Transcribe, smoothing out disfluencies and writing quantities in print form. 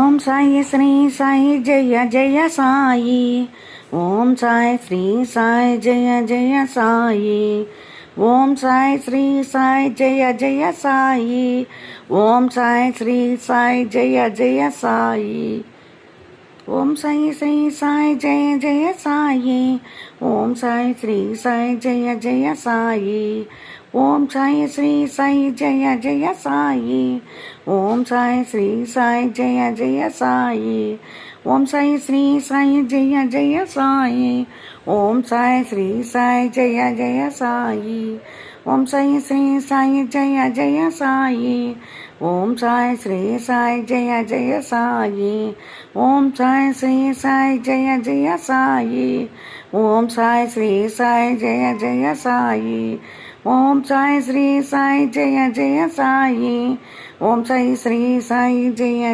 Om Sai Shri Sai Jaya Jaya Sai. Om Sai Shri Sai Jaya Jaya Sai. Om Sai Shri Sai Jaya Jaya Sai. Om Sai Shri Sai Jaya Jaya Sai. Om Sai Shri Sai Jaya Jaya Sai. Om Sai Shri Sai Jaya Jaya Sai. Om Sai Shri Sai Jaya Jaya Sai. Om Sai Shri Sai Jaya Jaya Sai. Om Sai Shri Sai Jaya Jaya Sai. Om Sai Shri Sai Jaya Jaya Sai. Om Sai Shri Sai Jaya Jaya Sai. Om Sai Shri Sai Jaya Jaya Sai. Om Sai Shri Sai Jaya Jaya Sai. Om Sai Shri Sai Jaya Jaya Sai. Om Sai Shri Sai Jaya Jaya Sai. Om Sai Shri Sai Jaya